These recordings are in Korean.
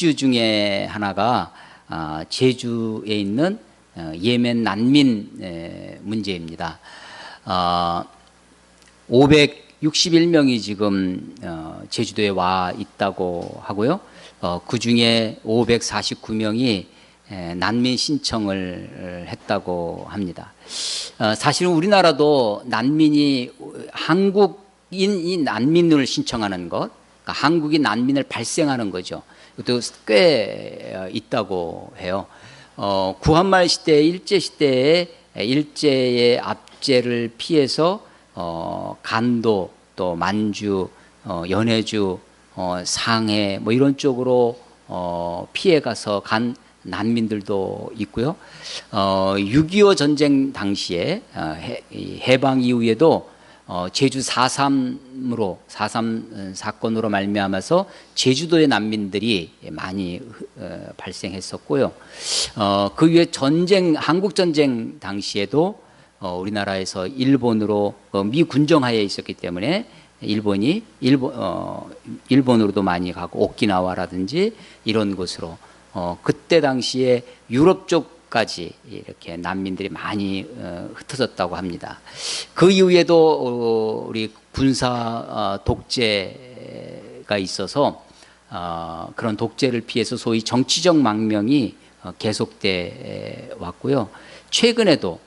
이슈 중에 하나가 제주에 있는 예멘 난민 문제입니다. 561명이 지금 제주도에 와 있다고 하고요. 그 중에 549명이 난민 신청을 했다고 합니다. 사실은 우리나라도 난민이 한국인이 난민을 신청하는 것, 그러니까 한국인 난민을 발생하는 거죠. 이것도 꽤 있다고 해요. 구한말 시대, 일제 시대에 일제의 압제를 피해서 간도, 또 만주, 연해주, 상해 뭐 이런 쪽으로 피해 가서 간 난민들도 있고요. 6.25 전쟁 당시에 해방 이후에도 제주 4.3 사건으로 말미암아서 제주도의 난민들이 많이 발생했었고요. 그 위에 한국 전쟁 당시에도 우리나라에서 일본으로 미 군정하에 있었기 때문에 일본으로도 많이 가고 오키나와라든지 이런 곳으로 그때 당시에 유럽 쪽까지 이렇게 난민들이 많이 흩어졌다고 합니다. 그 이후에도 우리 군사 독재가 있어서 그런 독재를 피해서 소위 정치적 망명이 계속돼 왔고요. 최근에도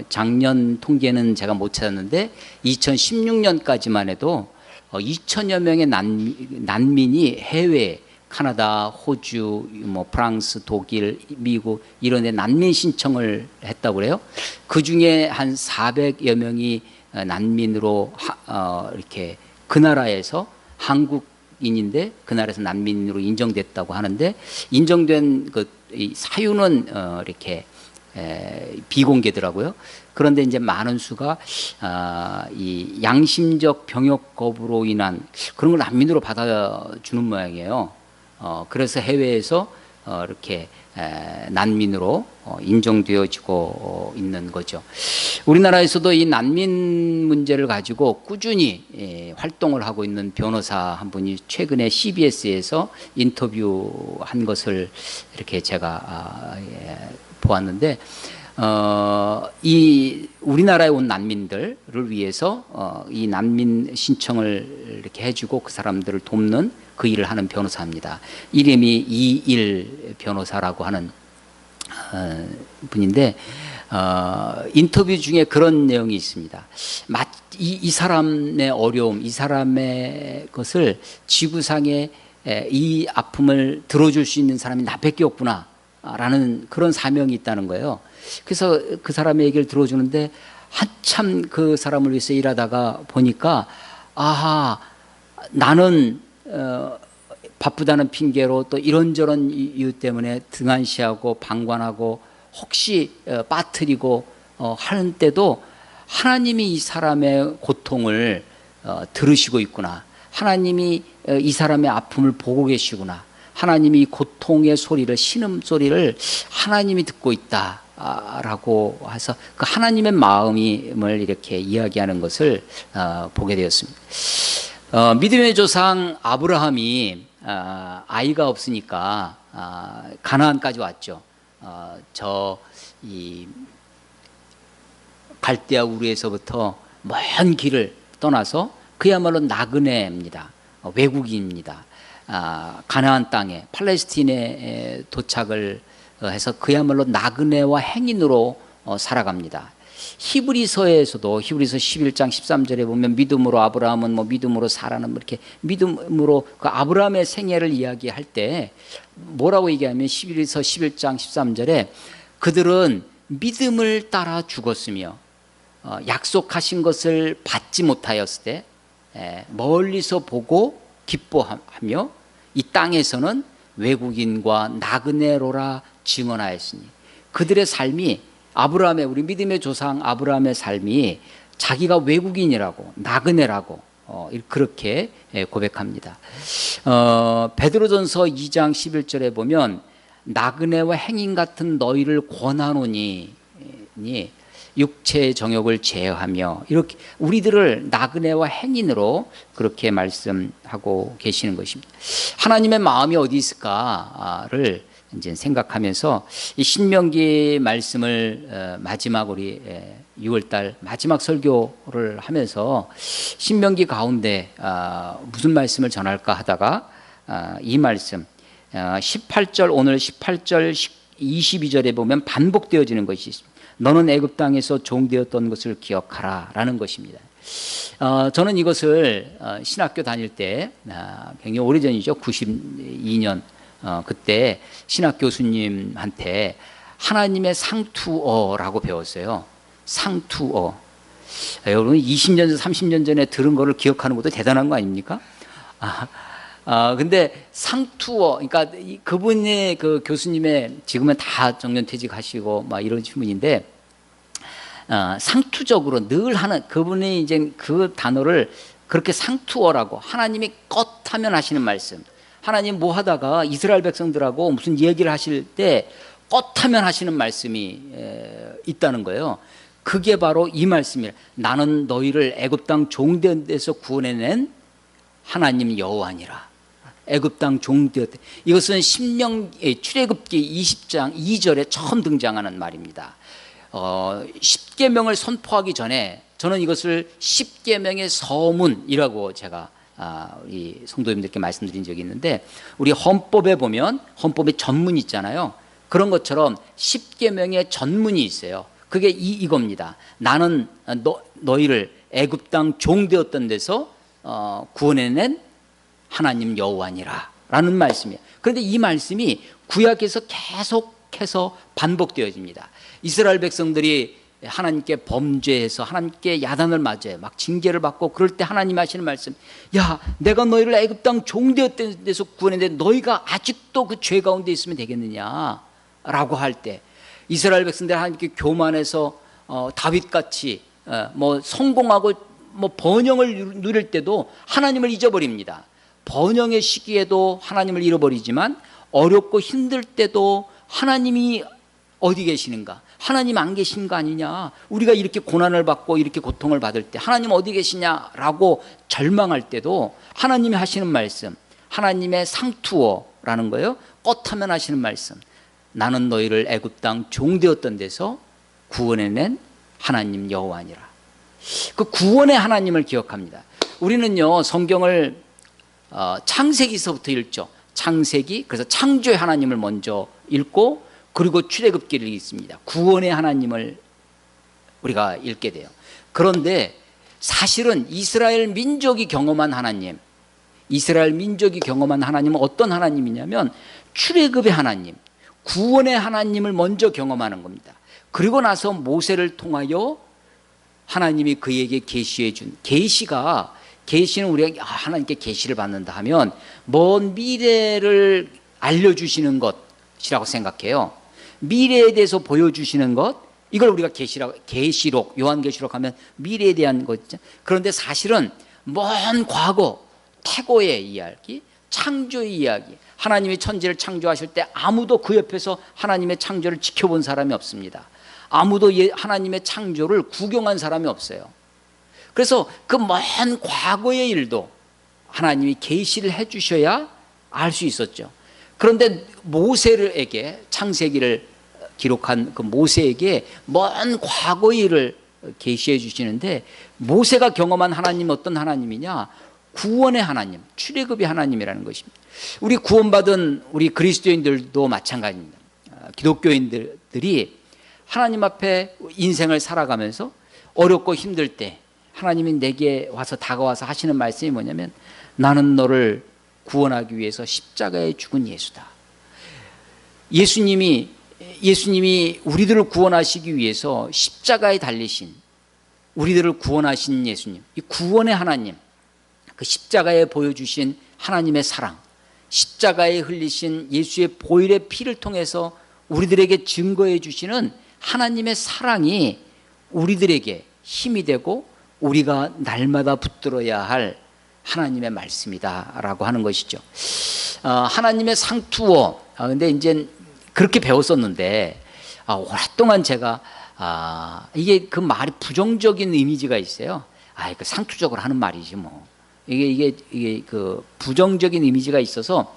작년 통계는 제가 못 찾았는데 2016년까지만 해도 2천여 명의 난민이 해외 카나다, 호주, 뭐 프랑스, 독일, 미국 이런 데 난민 신청을 했다고 그래요. 그 중에 한 400여 명이 난민으로 이렇게 그 나라에서 한국인인데 그 나라에서 난민으로 인정됐다고 하는데 인정된 그 사유는 이렇게 비공개더라고요. 그런데 이제 많은 수가 이 양심적 병역 거부로 인한 그런 걸 난민으로 받아주는 모양이에요. 그래서 해외에서 이렇게 난민으로 인정되어지고 있는 거죠. 우리나라에서도 이 난민 문제를 가지고 꾸준히 활동을 하고 있는 변호사 한 분이 최근에 CBS에서 인터뷰한 것을 이렇게 제가 보았는데 이 우리나라에 온 난민들을 위해서 이 난민 신청을 이렇게 해주고 그 사람들을 돕는 그 일을 하는 변호사입니다. 이름이 이일 변호사라고 하는 분인데 인터뷰 중에 그런 내용이 있습니다. 이 사람의 어려움, 이 사람의 것을 지구상에 이 아픔을 들어줄 수 있는 사람이 나밖에 없구나 라는 그런 사명이 있다는 거예요. 그래서 그 사람의 얘기를 들어주는데 한참 그 사람을 위해서 일하다가 보니까 아하, 나는 바쁘다는 핑계로 또 이런저런 이유 때문에 등한시하고 방관하고 혹시 빠뜨리고 하는 때도 하나님이 이 사람의 고통을 들으시고 있구나. 하나님이 이 사람의 아픔을 보고 계시구나. 하나님이 고통의 소리를, 신음소리를 하나님이 듣고 있다라고 해서 그 하나님의 마음을 이렇게 이야기하는 것을 보게 되었습니다. 믿음의 조상 아브라함이 아이가 없으니까 가나안까지 왔죠. 이 갈대아 우르에서부터 먼 길을 떠나서 그야말로 나그네입니다. 외국인입니다. 가나안 땅에 팔레스틴에 도착을 해서 그야말로 나그네와 행인으로 살아갑니다. 히브리서에서도 히브리서 11장 13절에 보면 믿음으로 아브라함은 뭐 믿음으로 사라는 이렇게 믿음으로 그 아브라함의 생애를 이야기할 때 뭐라고 얘기하면 히브리서 11장 13절에 그들은 믿음을 따라 죽었으며 약속하신 것을 받지 못하였을 때 멀리서 보고 기뻐하며 이 땅에서는 외국인과 나그네로라 증언하였으니 그들의 삶이 아브라함의 우리 믿음의 조상 아브라함의 삶이 자기가 외국인이라고 나그네라고 그렇게 고백합니다. 베드로전서 2장 11절에 보면 나그네와 행인 같은 너희를 권하노니 육체의 정욕을 제어하며 이렇게 우리들을 나그네와 행인으로 그렇게 말씀하고 계시는 것입니다. 하나님의 마음이 어디 있을까를 이제 생각하면서 이 신명기 말씀을 마지막 우리 6월달 마지막 설교를 하면서 신명기 가운데 무슨 말씀을 전할까 하다가 이 말씀 18절 오늘 18절 22절에 보면 반복되어지는 것이 있습니다. 너는 애굽 땅에서 종되었던 것을 기억하라 라는 것입니다. 저는 이것을 신학교 다닐 때 굉장히 오래전이죠. 92년 그때 신학 교수님한테 하나님의 상투어라고 배웠어요. 상투어. 여러분 20년 전 30년 전에 들은 거를 기억하는 것도 대단한 거 아닙니까? 근데 상투어, 그러니까 그분의 그 교수님의 지금은 다 정년퇴직하시고 막 이러신 분인데, 상투적으로 늘 하는 그분이 이제 그 단어를 그렇게 상투어라고 하나님이 껐하면 하시는 말씀. 하나님 뭐 하다가 이스라엘 백성들하고 무슨 얘기를 하실 때 껐하면 하시는 말씀이 있다는 거예요. 그게 바로 이 말씀이에요. 나는 너희를 애굽 땅 종된 데서 구원해낸 하나님 여호와니라. 애굽 땅 종되었다. 이것은 출애굽기 20장 2절에 처음 등장하는 말입니다. 10계명을 선포하기 전에 저는 이것을 10계명의 서문이라고 제가 우리 성도님들께 말씀드린 적이 있는데, 우리 헌법에 보면 헌법에 전문이 있잖아요. 그런 것처럼 10계명의 전문이 있어요. 그게 이겁니다. 나는 너희를 애굽 땅 종되었던 데서 구원해낸 하나님 여호와니라 라는 말씀이에요. 그런데 이 말씀이 구약에서 계속해서 반복되어집니다. 이스라엘 백성들이 하나님께 범죄해서 하나님께 야단을 맞아요. 막 징계를 받고 그럴 때 하나님 하시는 말씀, 야 내가 너희를 애굽 땅 종되었던 데서 구원했는데 너희가 아직도 그 죄 가운데 있으면 되겠느냐 라고 할 때, 이스라엘 백성들 하나님께 교만해서 다윗같이 뭐 성공하고 뭐 번영을 누릴 때도 하나님을 잊어버립니다. 번영의 시기에도 하나님을 잃어버리지만 어렵고 힘들 때도 하나님이 어디 계시는가? 하나님 안 계신 거 아니냐? 우리가 이렇게 고난을 받고 이렇게 고통을 받을 때 하나님 어디 계시냐라고 절망할 때도 하나님이 하시는 말씀, 하나님의 상투어라는 거예요. 껐하면 하시는 말씀, 나는 너희를 애굽 땅 종되었던 데서 구원해낸 하나님 여호와니라. 그 구원의 하나님을 기억합니다. 우리는요 성경을 창세기서부터 읽죠. 창세기, 그래서 창조의 하나님을 먼저 읽고 그리고 출애굽기를 읽습니다. 구원의 하나님을 우리가 읽게 돼요. 그런데 사실은 이스라엘 민족이 경험한 하나님, 이스라엘 민족이 경험한 하나님은 어떤 하나님이냐면 출애굽의 하나님, 구원의 하나님을 먼저 경험하는 겁니다. 그리고 나서 모세를 통하여 하나님이 그에게 계시해 준 계시는 우리가 하나님께 계시를 받는다 하면 먼 미래를 알려주시는 것이라고 생각해요. 미래에 대해서 보여주시는 것, 이걸 우리가 계시록, 요한계시록 하면 미래에 대한 것이죠. 그런데 사실은 먼 과거, 태고의 이야기, 창조의 이야기, 하나님이 천지를 창조하실 때 아무도 그 옆에서 하나님의 창조를 지켜본 사람이 없습니다. 아무도 하나님의 창조를 구경한 사람이 없어요. 그래서 그 먼 과거의 일도 하나님이 계시를 해 주셔야 알 수 있었죠. 그런데 모세에게, 창세기를 기록한 그 모세에게 먼 과거의 일을 계시해 주시는데, 모세가 경험한 하나님은 어떤 하나님이냐? 구원의 하나님, 출애굽의 하나님이라는 것입니다. 우리 구원받은 우리 그리스도인들도 마찬가지입니다. 기독교인들이 하나님 앞에 인생을 살아가면서 어렵고 힘들 때 하나님이 내게 와서 다가와서 하시는 말씀이 뭐냐면, 나는 너를 구원하기 위해서 십자가에 죽은 예수다. 예수님이 우리들을 구원하시기 위해서 십자가에 달리신, 우리들을 구원하신 예수님, 이 구원의 하나님, 그 십자가에 보여주신 하나님의 사랑, 십자가에 흘리신 예수의 보혈의 피를 통해서 우리들에게 증거해 주시는 하나님의 사랑이 우리들에게 힘이 되고 우리가 날마다 붙들어야 할 하나님의 말씀이다라고 하는 것이죠. 하나님의 상투어. 근데 이제 그렇게 배웠었는데 오랫동안 제가 이게 그 말이 부정적인 이미지가 있어요. 그 상투적으로 하는 말이지 뭐. 이게 그 부정적인 이미지가 있어서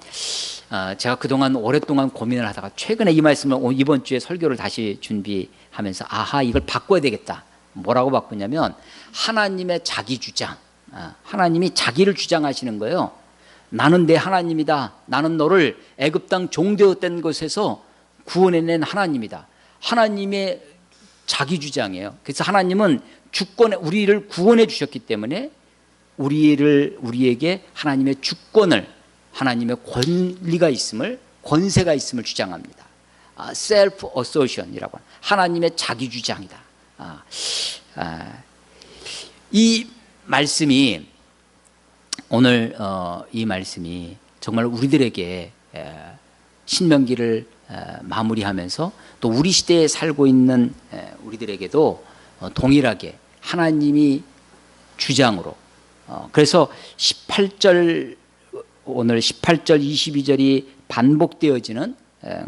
제가 그동안 오랫동안 고민을 하다가 최근에 이 말씀을 이번 주에 설교를 다시 준비하면서 이걸 바꿔야 되겠다. 뭐라고 바꾸냐면 하나님의 자기 주장. 하나님이 자기를 주장하시는 거예요. 나는 내 하나님이다. 나는 너를 애굽 땅 종되었던 곳에서 구원해낸 하나님이다. 하나님의 자기 주장이에요. 그래서 하나님은 주권에 우리를 구원해 주셨기 때문에 우리에게 하나님의 주권을, 하나님의 권리가 있음을, 권세가 있음을 주장합니다. self assertion이라고 하는 하나님의 자기 주장이다. 이 말씀이 오늘 이 말씀이 정말 우리들에게 신명기를 마무리하면서 또 우리 시대에 살고 있는 우리들에게도 동일하게 하나님이 주장으로 그래서 18절 오늘 18절 22절이 반복되어지는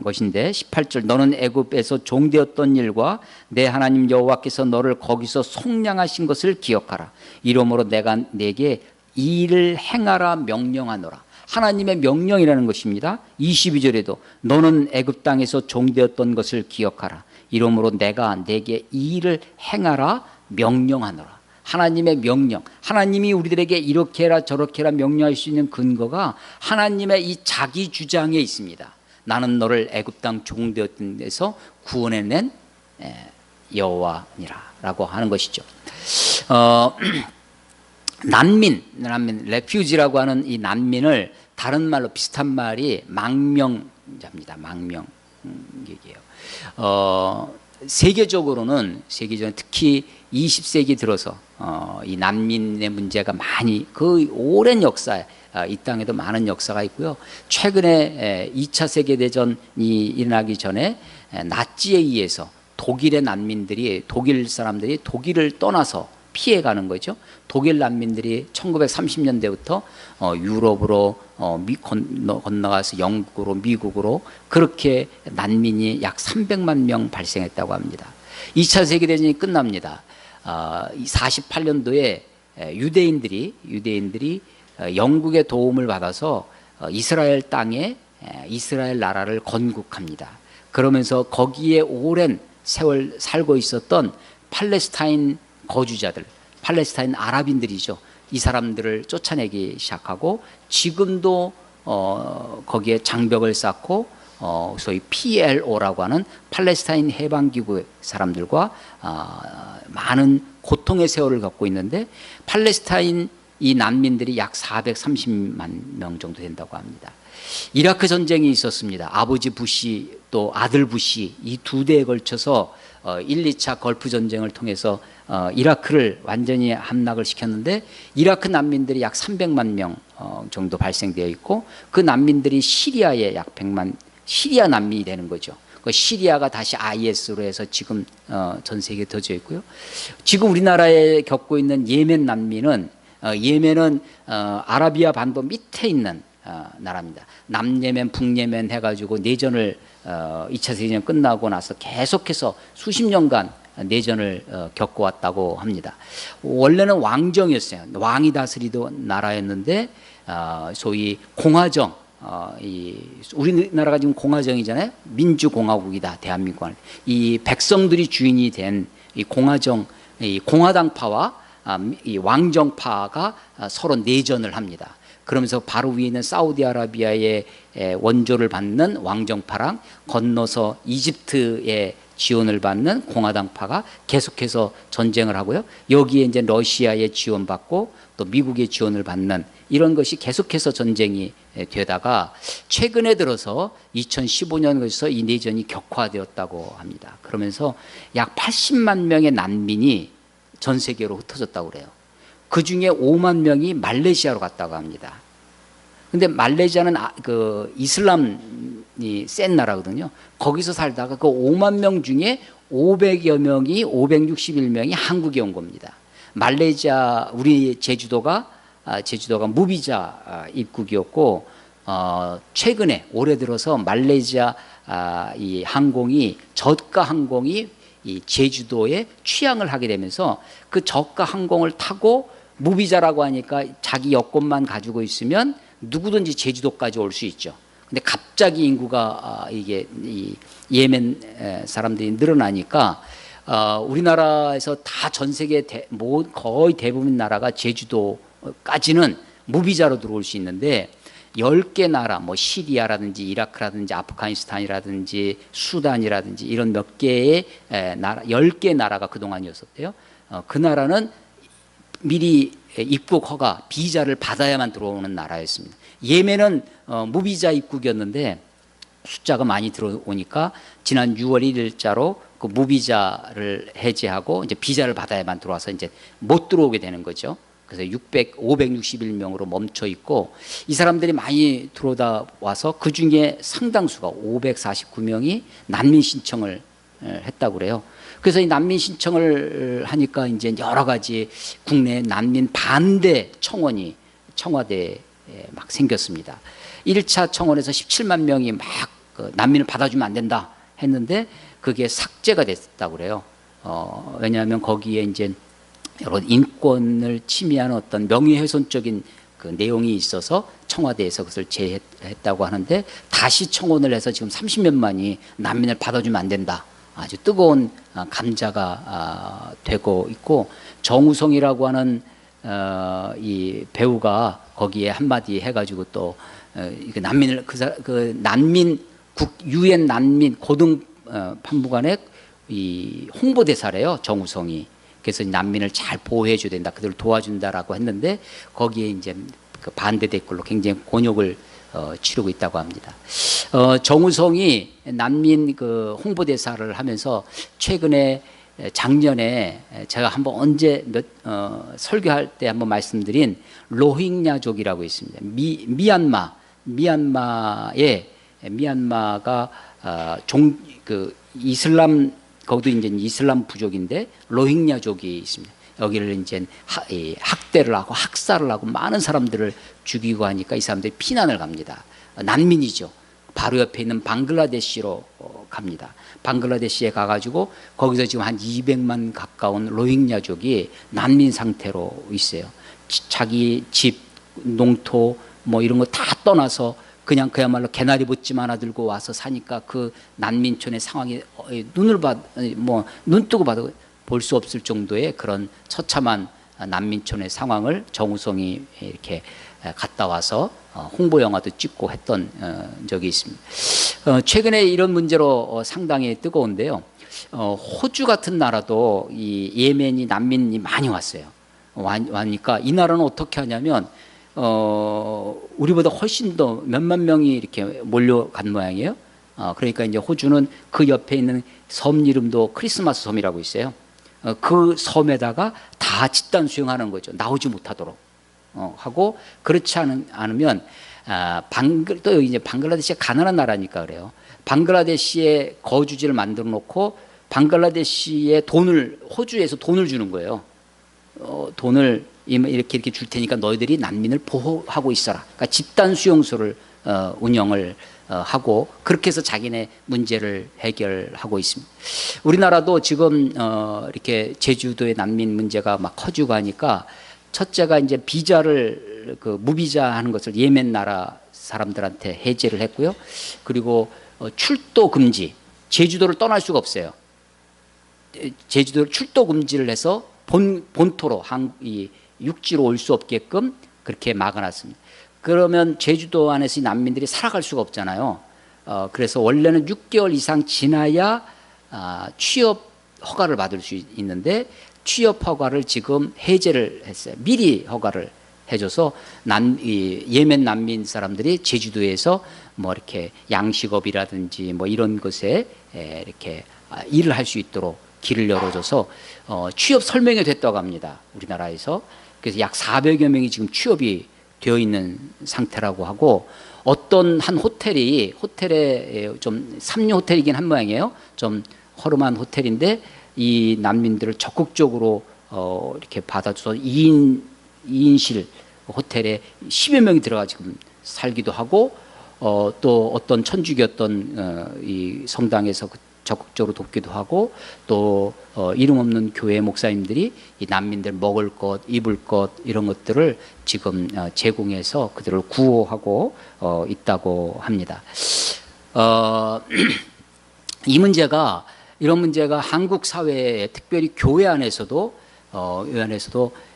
것인데 18절 너는 애굽에서 종되었던 일과 내 하나님 여호와께서 너를 거기서 속량하신 것을 기억하라. 이러므로 내가 내게 이 일을 행하라 명령하노라. 하나님의 명령이라는 것입니다. 22절에도 너는 애굽 땅에서 종되었던 것을 기억하라. 이러므로 내가 내게 이 일을 행하라 명령하노라. 하나님의 명령, 하나님이 우리들에게 이렇게 해라 저렇게 해라 명령할 수 있는 근거가 하나님의 이 자기 주장에 있습니다. 나는 너를 애굽 땅 종되었던 데서 구원해낸 여호와니라 라고 하는 것이죠. 난민, 레퓨지라고 하는 이 난민을 다른 말로 비슷한 말이 망명자입니다. 망명 얘기예요. 세계적으로는 특히 20세기 들어서 이 난민의 문제가 많이 그 오랜 역사에 이 땅에도 많은 역사가 있고요. 최근에 2차 세계대전이 일어나기 전에 나치에 의해서 독일의 난민들이 독일 사람들이 독일을 떠나서 피해가는 거죠. 독일 난민들이 1930년대부터 유럽으로 건너가서 영국으로 미국으로 그렇게 난민이 약 300만 명 발생했다고 합니다. 2차 세계대전이 끝납니다. 48년도에 유대인들이 영국의 도움을 받아서 이스라엘 땅에 이스라엘 나라를 건국합니다. 그러면서 거기에 오랜 세월 살고 있었던 팔레스타인 거주자들, 팔레스타인 아랍인들이죠. 이 사람들을 쫓아내기 시작하고 지금도 거기에 장벽을 쌓고 소위 PLO라고 하는 팔레스타인 해방기구 사람들과 많은 고통의 세월을 겪고 있는데 팔레스타인 이 난민들이 약 430만 명 정도 된다고 합니다. 이라크 전쟁이 있었습니다. 아버지 부시 또 아들 부시 이 두 대에 걸쳐서 1, 2차 걸프 전쟁을 통해서 이라크를 완전히 함락을 시켰는데 이라크 난민들이 약 300만 명 정도 발생되어 있고 그 난민들이 시리아에 약 100만 시리아 난민이 되는 거죠. 그 시리아가 다시 IS로 해서 지금 전 세계에 터져 있고요. 지금 우리나라에 겪고 있는 예멘 난민은 예멘은 아라비아 반도 밑에 있는 나라입니다. 남예멘, 북예멘 해가지고 내전을 2차 세계대전 끝나고 나서 계속해서 수십 년간 내전을 겪어왔다고 합니다. 원래는 왕정이었어요. 왕이 다스리던 나라였는데 소위 공화정, 우리나라가 지금 공화정이잖아요. 민주공화국이다, 대한민국은. 이 백성들이 주인이 된 이 공화정, 이 공화당파와 이 왕정파가 서로 내전을 합니다. 그러면서 바로 위에 있는 사우디아라비아의 원조를 받는 왕정파랑 건너서 이집트의 지원을 받는 공화당파가 계속해서 전쟁을 하고요. 여기에 이제 러시아의 지원받고 또 미국의 지원을 받는 이런 것이 계속해서 전쟁이 되다가 최근에 들어서 2015년에서 이 내전이 격화되었다고 합니다. 그러면서 약 80만 명의 난민이 전 세계로 흩어졌다고 그래요. 그 중에 5만 명이 말레이시아로 갔다고 합니다. 근데 말레이시아는 그 이슬람이 센 나라거든요. 거기서 살다가 그 5만 명 중에 500여 명이 561명이 한국에 온 겁니다. 말레이시아 우리 제주도가 무비자 입국이었고 최근에 올해 들어서 말레이시아 이 항공이 저가 항공이 이 제주도에 취항을 하게 되면서 그 저가 항공을 타고 무비자라고 하니까 자기 여권만 가지고 있으면 누구든지 제주도까지 올 수 있죠. 근데 갑자기 인구가 이게 이 예멘 사람들이 늘어나니까 우리나라에서 다 전 세계 거의 대부분 나라가 제주도까지는 무비자로 들어올 수 있는데 10개 나라, 뭐 시리아라든지 이라크라든지 아프가니스탄이라든지 수단이라든지 이런 몇 개의 나라, 10개 나라가 그동안이었었대요. 그 나라는 미리 입국 허가, 비자를 받아야만 들어오는 나라였습니다. 예멘은 무비자 입국이었는데 숫자가 많이 들어오니까 지난 6월 1일자로 그 무비자를 해제하고 이제 비자를 받아야만 들어와서 이제 못 들어오게 되는 거죠. 그래서 561명으로 멈춰 있고 이 사람들이 많이 들어오다 와서 그 중에 상당수가 549명이 난민 신청을 했다고 그래요. 그래서 이 난민 신청을 하니까 이제 여러 가지 국내 난민 반대 청원이 청와대에 막 생겼습니다. 1차 청원에서 17만 명이 막 난민을 받아주면 안 된다 했는데 그게 삭제가 됐다고 그래요. 왜냐하면 거기에 이제 여러 인권을 침해하는 어떤 명예훼손적인 그 내용이 있어서 청와대에서 그것을 제했다고 하는데 다시 청원을 해서 지금 30년만이 난민을 받아주면 안 된다. 아주 뜨거운 감자가 되고 있고 정우성이라고 하는 이 배우가 거기에 한마디 해가지고 또 난민을 그 난민 유엔 난민 고등 판무관의 이 홍보대사래요. 정우성이. 그래서 난민을 잘 보호해 줘야 된다. 그들을 도와준다라고 했는데 거기에 이제 그 반대 댓글로 굉장히 곤욕을 치르고 있다고 합니다. 정우성이 난민 그 홍보대사를 하면서 최근에 작년에 제가 한번 언제 설교할 때 한번 말씀드린 로힝야족이라고 있습니다. 미얀마가 그 이슬람 거기도 이제 이슬람 부족인데 로힝야족이 있습니다. 여기를 이제 학대를 하고 학살을 하고 많은 사람들을 죽이고 하니까 이 사람들이 피난을 갑니다. 난민이죠. 바로 옆에 있는 방글라데시로 갑니다. 방글라데시에 가가지고 거기서 지금 한 200만 가까운 로힝야족이 난민 상태로 있어요. 자기 집, 농토 뭐 이런 거 다 떠나서 그냥 그야말로 개나리 보찜 하나 들고 와서 사니까 그 난민촌의 상황이 눈 뜨고 봐도 볼 수 없을 정도의 그런 처참한 난민촌의 상황을 정우성이 이렇게 갔다 와서 홍보 영화도 찍고 했던 적이 있습니다. 최근에 이런 문제로 상당히 뜨거운데요. 호주 같은 나라도 이 예멘이 난민이 많이 왔어요. 와니까 이 나라는 어떻게 하냐면 우리보다 훨씬 더 몇만 명이 이렇게 몰려간 모양이에요. 그러니까 이제 호주는 그 옆에 있는 섬 이름도 크리스마스 섬이라고 있어요. 그 섬에다가 다 집단 수용하는 거죠. 나오지 못하도록 하고 그렇지 않으면 또 이제 방글라데시가 가난한 나라니까 그래요. 방글라데시에 거주지를 만들어 놓고 방글라데시에 호주에서 돈을 주는 거예요. 돈을 이렇게 줄 테니까 너희들이 난민을 보호하고 있어라. 그러니까 집단 수용소를 운영을 하고 그렇게 해서 자기네 문제를 해결하고 있습니다. 우리나라도 지금 이렇게 제주도의 난민 문제가 막 커지고 하니까 첫째가 이제 비자를 무비자 하는 것을 예멘 나라 사람들한테 해제를 했고요. 그리고 출도 금지, 제주도를 떠날 수가 없어요. 제주도를 출도 금지를 해서 본토로 이 육지로 올 수 없게끔 그렇게 막아놨습니다. 그러면 제주도 안에서 이 난민들이 살아갈 수가 없잖아요. 그래서 원래는 6개월 이상 지나야 취업 허가를 받을 수 있는데 취업 허가를 지금 해제를 했어요. 미리 허가를 해줘서 예멘 난민 사람들이 제주도에서 뭐 이렇게 양식업이라든지 뭐 이런 것에 이렇게 일을 할 수 있도록 길을 열어줘서 취업 설명이 됐다고 합니다. 우리나라에서. 그래서 약 400여 명이 지금 취업이 되어 있는 상태라고 하고 어떤 한 호텔에 좀 삼류 호텔이긴 한 모양이에요. 좀 허름한 호텔인데 이 난민들을 적극적으로 이렇게 받아줘서 2인실 호텔에 10여 명이 들어가 지금 살기도 하고 또 어떤 천주교였던 이 성당에서 적극적으로 돕기도 하고 또 이름 없는 교회 목사님들이 이 난민들 먹을 것, 입을 것 이런 것들을 지금 제공해서 그들을 구호하고 있다고 합니다. 이 문제가 이런 문제가 한국 사회에 특별히 교회 안에서도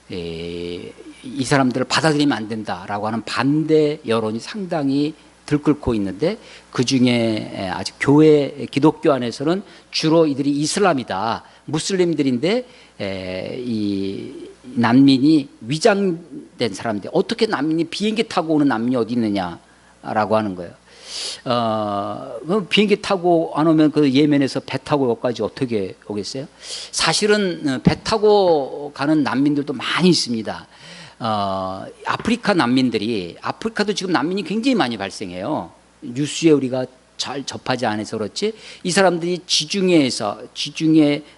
이 사람들을 받아들이면 안 된다라고 하는 반대 여론이 상당히 들끓고 있는데 그 중에 아직 교회 기독교 안에서는 주로 이들이 이슬람이다 무슬림들인데 이 난민이 위장된 사람들 어떻게 난민이 비행기 타고 오는 난민이 어디 있느냐라고 하는 거예요. 비행기 타고 안 오면 그 예멘에서 배 타고 여기까지 어떻게 오겠어요? 사실은 배 타고 가는 난민들도 많이 있습니다. 아프리카 난민들이 아프리카도 지금 난민이 굉장히 많이 발생해요. 뉴스에 우리가 잘 접하지 않아서 그렇지 이 사람들이 지중해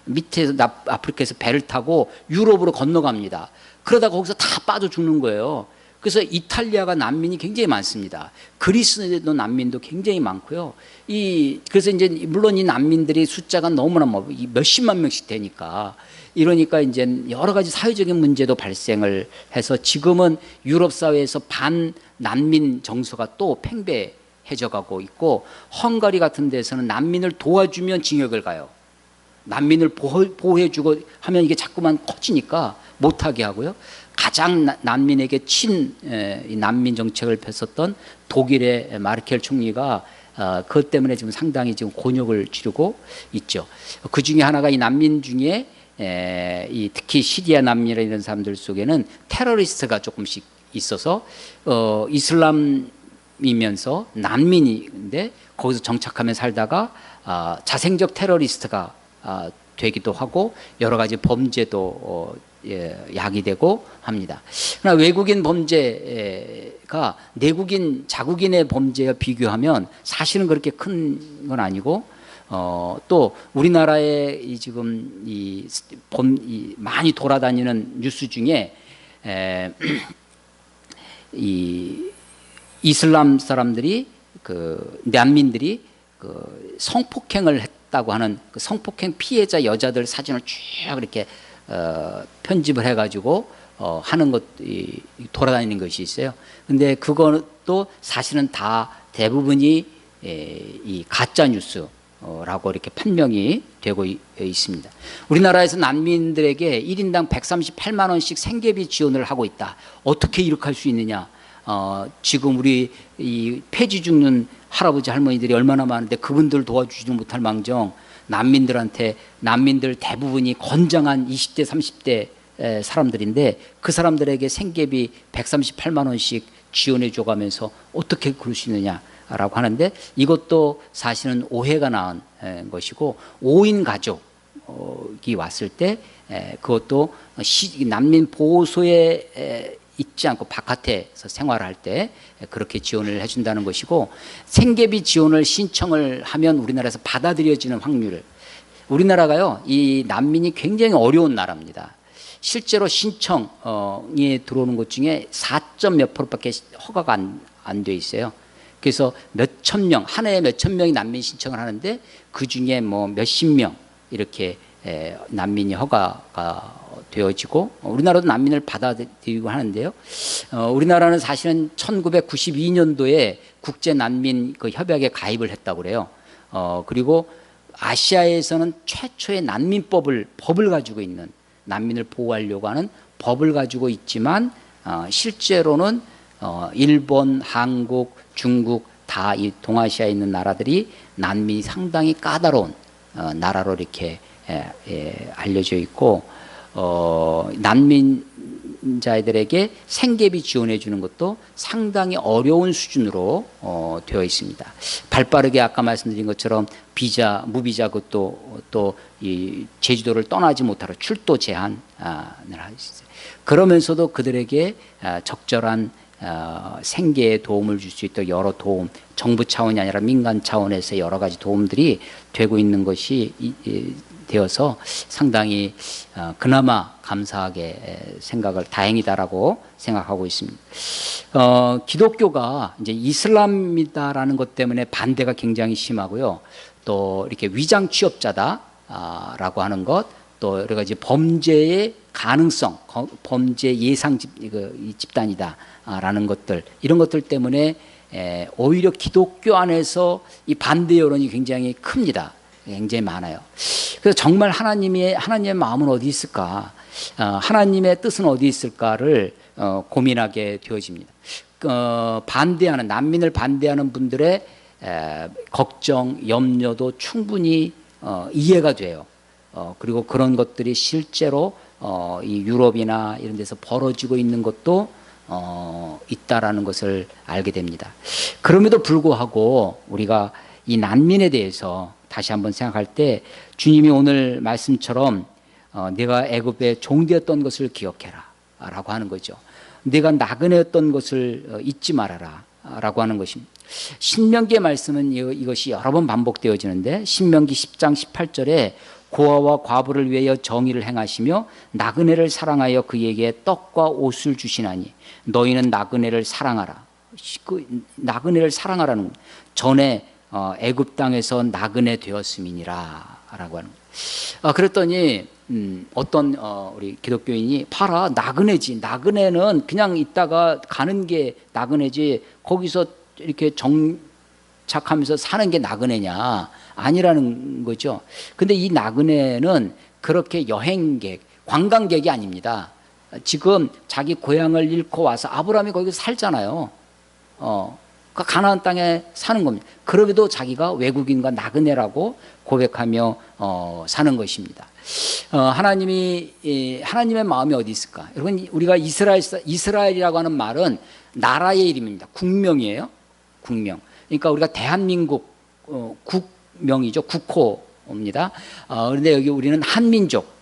밑에서 아프리카에서 배를 타고 유럽으로 건너갑니다. 그러다가 거기서 다 빠져 죽는 거예요. 그래서 이탈리아가 난민이 굉장히 많습니다. 그리스도 난민도 굉장히 많고요. 그래서 이제 물론 이 난민들이 숫자가 너무나 몇십만 명씩 되니까 이러니까 이제 여러 가지 사회적인 문제도 발생을 해서 지금은 유럽 사회에서 반난민 정서가 또 팽배해져 가고 있고 헝가리 같은 데서는 난민을 도와주면 징역을 가요. 난민을 보호해주고 하면 이게 자꾸만 커지니까 못하게 하고요. 가장 난민에게 난민 정책을 폈었던 독일의 마르켈 총리가 그것 때문에 지금 상당히 지금 곤욕을 치르고 있죠. 그 중에 하나가 이 난민 중에 특히 시리아 난민이나 이런 사람들 속에는 테러리스트가 조금씩 있어서 이슬람이면서 난민인데 거기서 정착하며 살다가 자생적 테러리스트가 되기도 하고 여러 가지 범죄도 야기되고 합니다. 그러나 외국인 범죄가 내국인 자국인의 범죄와 비교하면 사실은 그렇게 큰 건 아니고 또 우리나라에 지금 많이 돌아다니는 뉴스 중에 이 이슬람 사람들이 난민들이 성폭행을 했다고 하는 그 성폭행 피해자 여자들 사진을 쭉 이렇게 편집을 해가지고 하는 것이 돌아다니는 것이 있어요. 근데 그것도 사실은 다 대부분이 이 가짜 뉴스라고 이렇게 판명이 되고 있습니다. 우리나라에서 난민들에게 1인당 138만 원씩 생계비 지원을 하고 있다. 어떻게 이렇게 할 수 있느냐? 지금 우리 이 폐지 죽는 할아버지 할머니들이 얼마나 많은데 그분들 도와주지도 못할 망정 난민들 대부분이 건장한 20대 30대 사람들인데 그 사람들에게 생계비 138만 원씩 지원해 줘가면서 어떻게 그럴 수 있느냐라고 하는데 이것도 사실은 오해가 낳은 것이고 5인 가족이 왔을 때 그것도 난민 보호소에 있지 않고 바깥에서 생활할 때 그렇게 지원을 해준다는 것이고 생계비 지원을 신청을 하면 우리나라에서 받아들여지는 확률을 우리나라가요 이 난민이 굉장히 어려운 나라입니다. 실제로 신청에 들어오는 것 중에 4몇 %밖에 허가가 안 돼 있어요. 그래서 몇천 명 한 해에 몇천 명이 난민 신청을 하는데 그 중에 뭐 몇십 명 이렇게 난민이 허가가 되어지고 우리나라도 난민을 받아들이고 하는데요. 우리나라는 사실은 1992년도에 국제난민 그 협약에 가입을 했다고 그래요. 그리고 아시아에서는 최초의 난민법을 가지고 있는 난민을 보호하려고 하는 법을 가지고 있지만 실제로는 일본, 한국, 중국 다 이 동아시아에 있는 나라들이 난민이 상당히 까다로운 나라로 이렇게 알려져 있고 난민자들에게 생계비 지원해 주는 것도 상당히 어려운 수준으로 되어 있습니다. 발빠르게 아까 말씀드린 것처럼 무비자 그것도 또 이 제주도를 떠나지 못하러 출도 제한을 할 수 있어요. 그러면서도 그들에게 적절한 생계에 도움을 줄 수 있도록 여러 도움, 정부 차원이 아니라 민간 차원에서 여러 가지 도움들이 되고 있는 것이 되어서 상당히 그나마 감사하게 다행이다라고 생각하고 있습니다. 기독교가 이제 이슬람이다라는 것 때문에 반대가 굉장히 심하고요. 또 이렇게 위장 취업자다라고 하는 것, 또 여러 가지 범죄의 가능성, 범죄 예상 집단이다라는 것들, 이런 것들 때문에 오히려 기독교 안에서 이 반대 여론이 굉장히 큽니다. 굉장히 많아요. 그래서 정말 하나님의 마음은 어디 있을까? 하나님의 뜻은 어디 있을까를 고민하게 되어집니다. 반대하는, 난민을 반대하는 분들의 걱정, 염려도 충분히 이해가 돼요. 그리고 그런 것들이 실제로 이 유럽이나 이런 데서 벌어지고 있는 것도 있다라는 것을 알게 됩니다. 그럼에도 불구하고 우리가 이 난민에 대해서 다시 한번 생각할 때, 주님이 오늘 말씀처럼 내가 애굽에 종되었던 것을 기억해라 라고 하는 거죠. 내가 나그네였던 것을 잊지 말아라 라고 하는 것입니다. 신명기의 말씀은 이것이 여러 번 반복되어지는데, 신명기 10장 18절에 고아와 과부를 위하여 정의를 행하시며 나그네를 사랑하여 그에게 떡과 옷을 주시나니 너희는 나그네를 사랑하라. 나그네를 사랑하라는, 전에 애굽 땅에서 나그네 되었음이니라 라고 하는 거예요. 그랬더니 어떤 우리 기독교인이, 봐라, 나그네지, 나그네는 그냥 있다가 가는 게 나그네지, 거기서 이렇게 정착하면서 사는 게 나그네냐? 아니라는 거죠. 근데 이 나그네는 그렇게 여행객, 관광객이 아닙니다. 지금 자기 고향을 잃고 와서, 아브라함이 거기서 살잖아요. 가나안 땅에 사는 겁니다. 그럼에도 자기가 외국인과 나그네라고 고백하며 사는 것입니다. 하나님의 마음이 어디 있을까? 여러분, 우리가 이스라엘이라고 하는 말은 나라의 이름입니다. 국명이에요. 국명. 그러니까 우리가 대한민국 국명이죠. 국호입니다. 그런데 여기 우리는 한민족,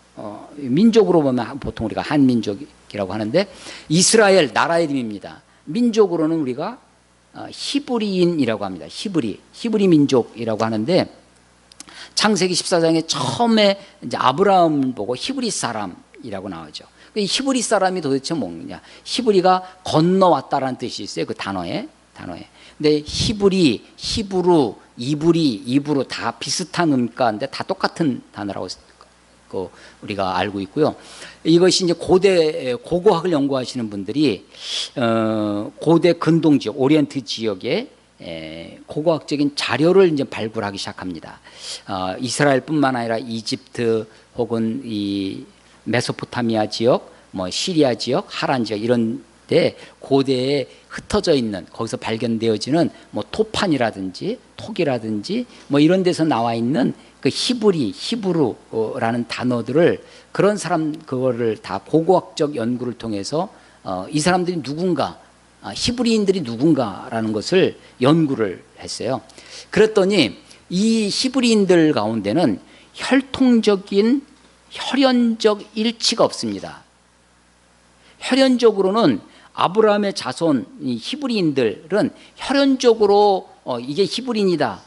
민족으로 보면 보통 우리가 한민족이라고 하는데, 이스라엘 나라의 이름입니다. 민족으로는 우리가 히브리인이라고 합니다. 히브리 민족이라고 하는데, 창세기 14장에 처음에 이제 아브라함을 보고 히브리 사람이라고 나오죠. 히브리 사람이 도대체 뭐냐? 히브리가 건너왔다라는 뜻이 있어요. 그 단어에. 근데 히브리, 히브루, 이브루 다 비슷한 음가인데 다 똑같은 단어라고 우리가 알고 있고요. 이것이 이제 고고학을 연구하시는 분들이 고대 근동 지역, 오리엔트 지역에 고고학적인 자료를 이제 발굴하기 시작합니다. 이스라엘뿐만 아니라 이집트 혹은 이 메소포타미아 지역, 뭐 시리아 지역, 하란 지역, 이런 데 고대에 흩어져 있는, 거기서 발견되어지는 뭐 토판이라든지 톡이라든지 뭐 이런 데서 나와 있는 그 히브루라는 단어들을, 그런 사람 그거를 다 고고학적 연구를 통해서 이 사람들이 누군가, 히브리인들이 누군가라는 것을 연구를 했어요. 그랬더니 이 히브리인들 가운데는 혈연적 일치가 없습니다. 혈연적으로는 아브라함의 자손 히브리인들은 혈연적으로 이게 히브리인이다,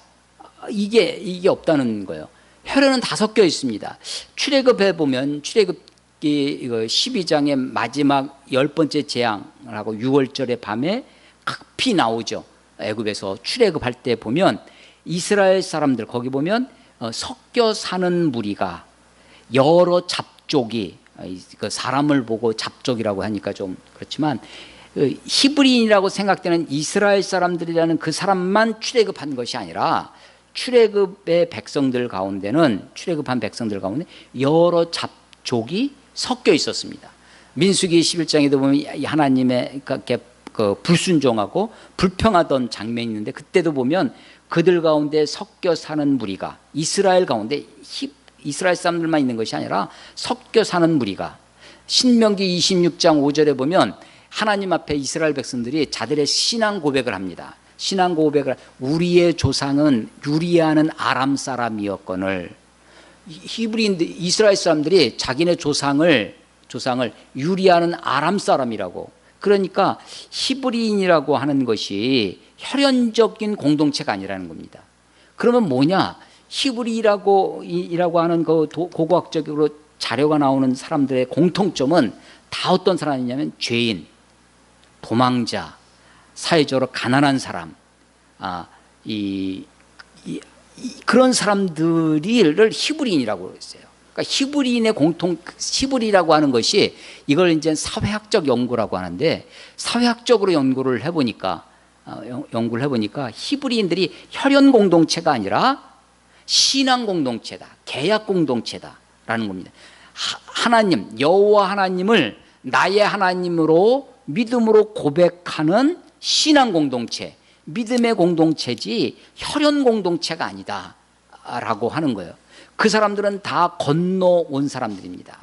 이게 없다는 거예요. 혈연은 다 섞여 있습니다. 출애굽에 보면, 출애굽기 12장의 마지막 10번째 재앙을 하고 6월절의 밤에 각피 나오죠. 애굽에서 출애굽할 때 보면 이스라엘 사람들, 거기 보면 섞여 사는 무리가, 여러 잡족이, 그 사람을 보고 잡족이라고 하니까 좀 그렇지만, 히브리인이라고 생각되는 이스라엘 사람들이라는 그 사람만 출애굽한 것이 아니라, 출애굽한 백성들 가운데 여러 잡족이 섞여 있었습니다. 민수기 11장에도 보면 하나님의 그 불순종하고 불평하던 장면이 있는데, 그때도 보면 그들 가운데 섞여 사는 무리가, 이스라엘 가운데 이스라엘 사람들만 있는 것이 아니라 섞여 사는 무리가, 신명기 26장 5절에 보면 하나님 앞에 이스라엘 백성들이 자들의 신앙 고백을 합니다. 신앙 고백을, 우리의 조상은 유리아는 아람 사람이었거늘. 히브리인들, 이스라엘 사람들이 자기네 조상을 유리아는 아람 사람이라고. 그러니까 히브리인이라고 하는 것이 혈연적인 공동체가 아니라는 겁니다. 그러면 뭐냐? 히브리라고 하는 그 고고학적으로 자료가 나오는 사람들의 공통점은 다 어떤 사람이냐면, 죄인, 도망자, 그런 사람들을 히브리인이라고 했어요. 그러니까 히브리라고 하는 것이 이걸 이제 사회학적 연구라고 하는데, 사회학적으로 연구를 해보니까 히브리인들이 혈연 공동체가 아니라 신앙 공동체다, 계약 공동체다라는 겁니다. 하나님, 여호와 하나님을 나의 하나님으로 믿음으로 고백하는 신앙 공동체, 믿음의 공동체지 혈연 공동체가 아니다라고 하는 거예요. 그 사람들은 다 건너온 사람들입니다.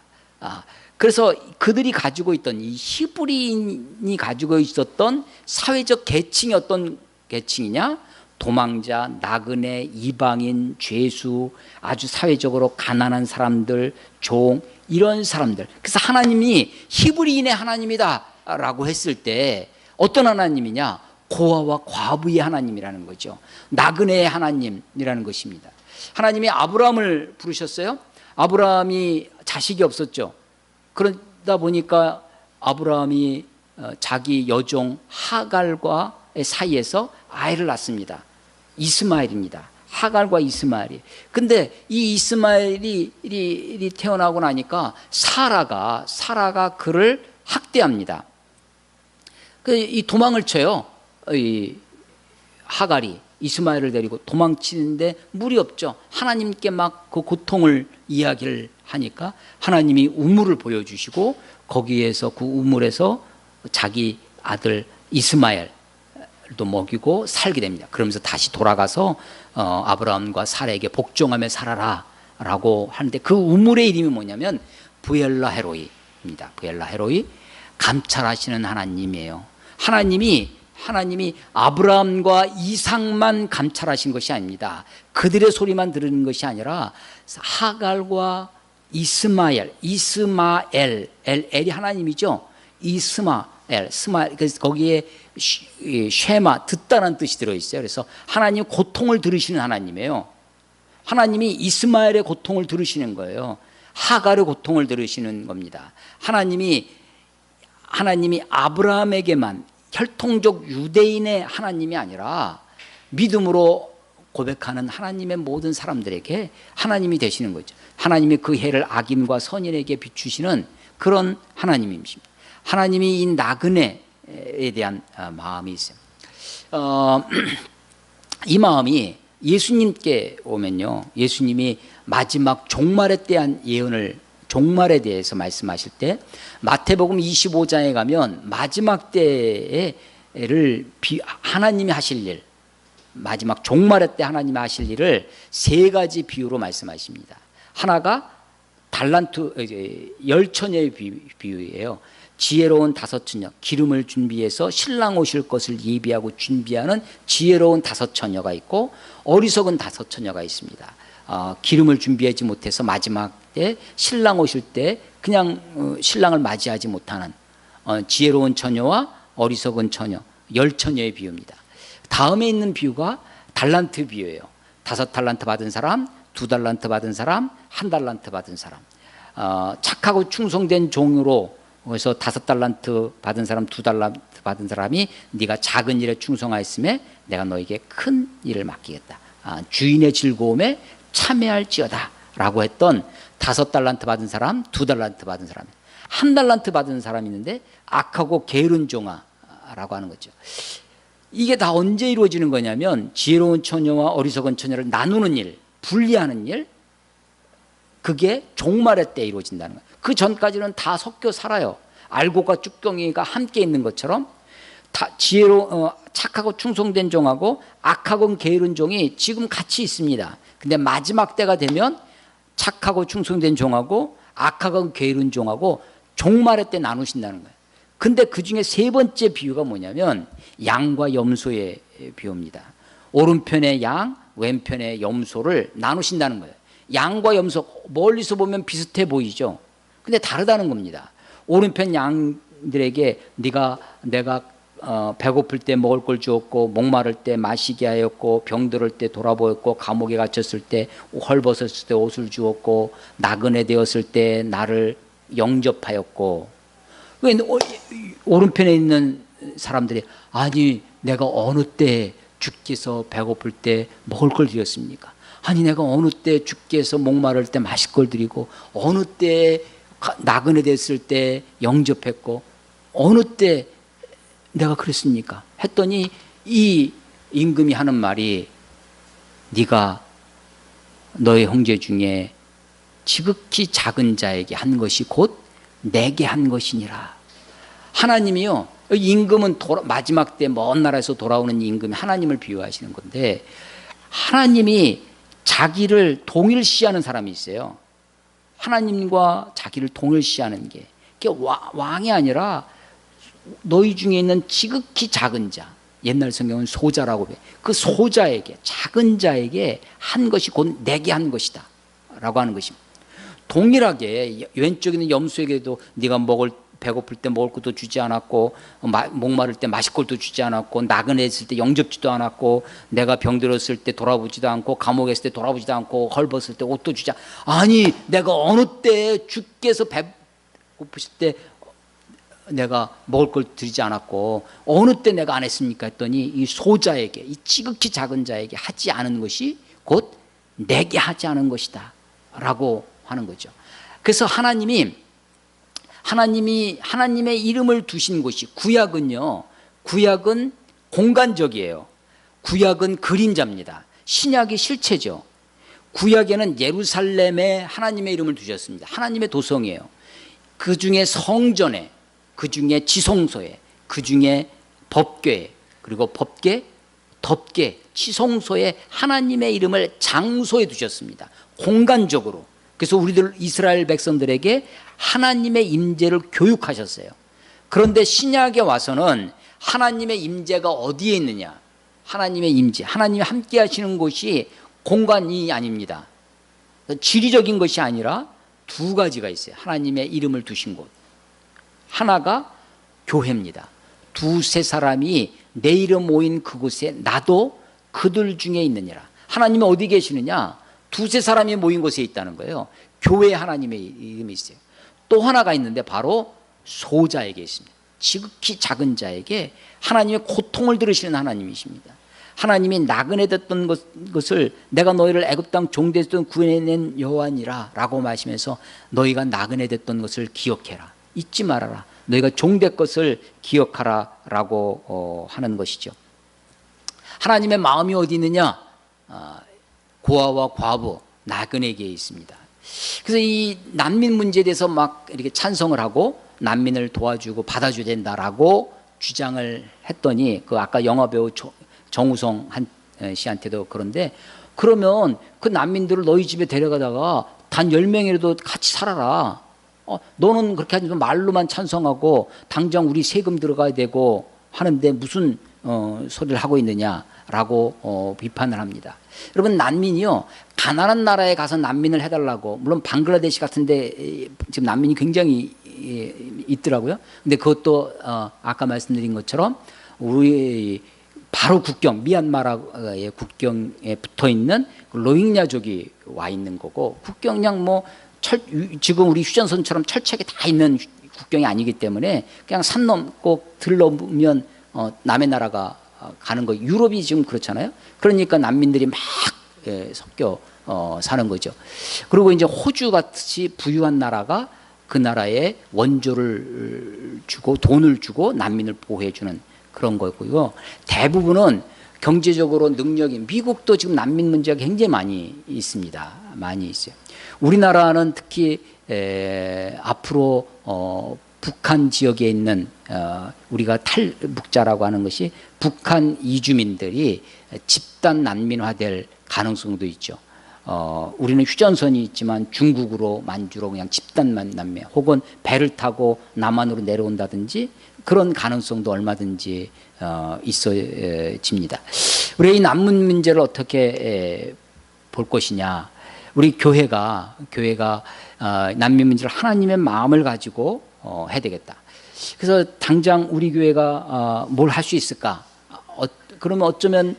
그래서 그들이 가지고 있던, 이 히브리인이 가지고 있었던 사회적 계층이 어떤 계층이냐? 도망자, 나그네, 이방인, 죄수, 아주 사회적으로 가난한 사람들, 종, 이런 사람들. 그래서 하나님이 히브리인의 하나님이다 라고 했을 때 어떤 하나님이냐? 고아와 과부의 하나님이라는 거죠. 나그네의 하나님이라는 것입니다. 하나님이 아브라함을 부르셨어요. 아브라함이 자식이 없었죠. 그러다 보니까 아브라함이 자기 여종 하갈과의 사이에서 아이를 낳습니다. 이스마엘입니다. 하갈과 이스마엘이. 근데 이 이스마엘이 태어나고 나니까 사라가 그를 학대합니다. 이 도망을 쳐요. 이 하갈이 이스마엘을 데리고 도망치는데 물이 없죠. 하나님께 막 그 고통을 이야기를 하니까 하나님이 우물을 보여주시고 거기에서, 그 우물에서 자기 아들 이스마엘도 먹이고 살게 됩니다. 그러면서 다시 돌아가서 아브라함과 사라에게 복종하며 살아라 라고 하는데, 그 우물의 이름이 뭐냐면 부엘라 헤로이입니다. 부엘라 헤로이, 감찰하시는 하나님이에요. 하나님이 아브라함과 이삭만 감찰하신 것이 아닙니다. 그들의 소리만 들은 것이 아니라 하갈과 엘이 하나님이죠. 그래서 거기에 쉐마, 듣다라는 뜻이 들어있어요. 그래서 하나님 고통을 들으시는 하나님이에요. 하나님이 이스마엘의 고통을 들으시는 거예요. 하갈의 고통을 들으시는 겁니다. 하나님이 아브라함에게만, 혈통적 유대인의 하나님이 아니라 믿음으로 고백하는 하나님의 모든 사람들에게 하나님이 되시는 거죠. 하나님이 그 해를 악인과 선인에게 비추시는 그런 하나님이십니다. 하나님이 이 나그네에 대한 마음이 있어요. 이 마음이 예수님께 오면요, 예수님이 마지막 종말에 대한 예언을, 종말에 대해서 말씀하실 때 마태복음 25장에 가면 마지막 때를 하나님이 하실 일, 마지막 종말의 때 하나님이 하실 일을 세 가지 비유로 말씀하십니다. 하나가 달란트, 열처녀의 비유예요. 지혜로운 다섯 처녀, 기름을 준비해서 신랑 오실 것을 예비하고 준비하는 지혜로운 다섯 처녀가 있고, 어리석은 다섯 처녀가 있습니다. 기름을 준비하지 못해서 마지막 때 신랑 오실 때 그냥 신랑을 맞이하지 못하는 지혜로운 처녀와 어리석은 처녀, 열처녀의 비유입니다. 다음에 있는 비유가 달란트 비유예요. 5달란트 받은 사람, 2달란트 받은 사람, 1달란트 받은 사람. 착하고 충성된 종으로, 그래서 5달란트 받은 사람, 2달란트 받은 사람이 네가 작은 일에 충성하였음에 내가 너에게 큰 일을 맡기겠다. 주인의 즐거움에 참여할지어다 라고 했던 5달란트 받은 사람, 2달란트 받은 사람, 1달란트 받은 사람이 있는데 악하고 게으른 종아라고 하는 거죠. 이게 다 언제 이루어지는 거냐면, 지혜로운 처녀와 어리석은 처녀를 나누는 일, 분리하는 일, 그게 종말의 때 이루어진다는 거예요. 그 전까지는 다 섞여 살아요. 알곡과 쭈꾸미가 함께 있는 것처럼 착하고 충성된 종하고 악하고 게으른 종이 지금 같이 있습니다. 근데 마지막 때가 되면 착하고 충성된 종하고 악하고 게으른 종하고 종말의 때 나누신다는 거예요. 근데 그 중에 세 번째 비유가 뭐냐면 양과 염소의 비유입니다. 오른편의 양, 왼편의 염소를 나누신다는 거예요. 양과 염소, 멀리서 보면 비슷해 보이죠. 근데 다르다는 겁니다. 오른편 양들에게 내가 배고플 때 먹을 걸 주었고, 목마를 때 마시게 하였고, 병들을 때 돌아보였고, 감옥에 갇혔을 때 헐벗었을 때 옷을 주었고, 나그네 되었을 때 나를 영접하였고. 오른편에 있는 사람들이, 아니 내가 어느 때 주께서 배고플 때 먹을 걸 드렸습니까? 아니 내가 어느 때 주께서 목마를 때 마실 걸 드리고 어느 때 나그네 됐을 때 영접했고 어느 때 내가 그랬습니까? 했더니 이 임금이 하는 말이 네가 너의 형제 중에 지극히 작은 자에게 한 것이 곧 내게 한 것이니라. 하나님이요, 임금은 마지막 때 먼 나라에서 돌아오는 임금이 하나님을 비유하시는 건데, 하나님이 자기를 동일시하는 사람이 있어요. 하나님과 자기를 동일시하는 게, 그게 왕이 아니라 너희 중에 있는 지극히 작은 자, 옛날 성경은 소자라고 해. 그 소자에게, 작은 자에게 한 것이 곧 내게 한 것이다 라고 하는 것입니다. 동일하게 왼쪽에 있는 염소에게도 네가 배고플 때 먹을 것도 주지 않았고, 목마를 때 마실 것도 주지 않았고, 나그네 있을 때 영접지도 않았고, 내가 병들었을 때 돌아보지도 않고, 감옥에 있을 때 돌아보지도 않고, 헐벗을 때 옷도 주지 아니 내가 어느 때 주께서 배고프실 때 내가 먹을 걸 드리지 않았고 어느 때 내가 안 했습니까? 했더니 이 소자에게, 이 지극히 작은 자에게 하지 않은 것이 곧 내게 하지 않은 것이다 라고 하는 거죠. 그래서 하나님의 이름을 두신 곳이, 구약은요, 구약은 공간적이에요. 구약은 그림자입니다. 신약이 실체죠. 구약에는 예루살렘에 하나님의 이름을 두셨습니다. 하나님의 도성이에요. 그 중에 성전에, 그 중에 지성소에, 그 중에 법궤에, 그리고 법궤, 덮개, 지성소에 하나님의 이름을 장소에 두셨습니다. 공간적으로. 그래서 우리들 이스라엘 백성들에게 하나님의 임재를 교육하셨어요. 그런데 신약에 와서는 하나님의 임재가 어디에 있느냐? 하나님의 임재, 하나님이 함께 하시는 곳이 공간이 아닙니다. 지리적인 것이 아니라 두 가지가 있어요. 하나님의 이름을 두신 곳. 하나가 교회입니다. 두세 사람이 내 이름 모인 그곳에 나도 그들 중에 있느니라. 하나님은 어디 계시느냐? 두세 사람이 모인 곳에 있다는 거예요. 교회에 하나님의 이름이 있어요. 또 하나가 있는데 바로 소자에게 있습니다. 지극히 작은 자에게 하나님의 고통을 들으시는 하나님이십니다. 하나님이 나그네 됐던 것을 내가 너희를 애굽 땅 종되었던 구해낸 여호와니라 라고 말하시면서 너희가 나그네 됐던 것을 기억해라, 잊지 말아라, 너희가 종될 것을 기억하라 라고 하는 것이죠. 하나님의 마음이 어디 있느냐? 고아와 과부, 나그네에게 있습니다. 그래서 이 난민 문제에 대해서 막 이렇게 찬성을 하고 난민을 도와주고 받아줘야 된다라고 주장을 했더니, 그 아까 영화배우 정우성 씨한테도 그런데, 그러면 그 난민들을 너희 집에 데려가다가 단 10명이라도 같이 살아라. 너는 그렇게 하지 말로만 찬성하고 당장 우리 세금 들어가야 되고 하는데 무슨 소리를 하고 있느냐라고 비판을 합니다. 여러분, 난민이요, 가난한 나라에 가서 난민을 해달라고, 물론 방글라데시 같은데 지금 난민이 굉장히 있더라고요. 근데 그것도 아까 말씀드린 것처럼 우리 바로 국경, 미얀마의 국경에 붙어 있는 로힝야족이 와 있는 거고, 국경 그냥 뭐 지금 우리 휴전선처럼 철책이 다 있는 국경이 아니기 때문에 그냥 산 넘고 들 넘으면 남의 나라가 가는 거. 유럽이 지금 그렇잖아요. 그러니까 난민들이 막 섞여 사는 거죠. 그리고 이제 호주 같이 부유한 나라가 그 나라에 원조를 주고 돈을 주고 난민을 보호해 주는 그런 거고요. 대부분은 경제적으로 능력이, 미국도 지금 난민 문제가 굉장히 많이 있습니다. 많이 있어요. 우리나라는 특히 앞으로 북한 지역에 있는 우리가 탈북자라고 하는 것이 북한 이주민들이 집단 난민화될 가능성도 있죠. 우리는 휴전선이 있지만 중국으로 만주로 그냥 집단 난민, 혹은 배를 타고 남한으로 내려온다든지 그런 가능성도 얼마든지 있어집니다. 우리 이 난민 문제를 어떻게 볼 것이냐? 우리 교회가 난민 문제를 하나님의 마음을 가지고 해야 되겠다. 그래서 당장 우리 교회가 뭘 할 수 있을까? 그러면 어쩌면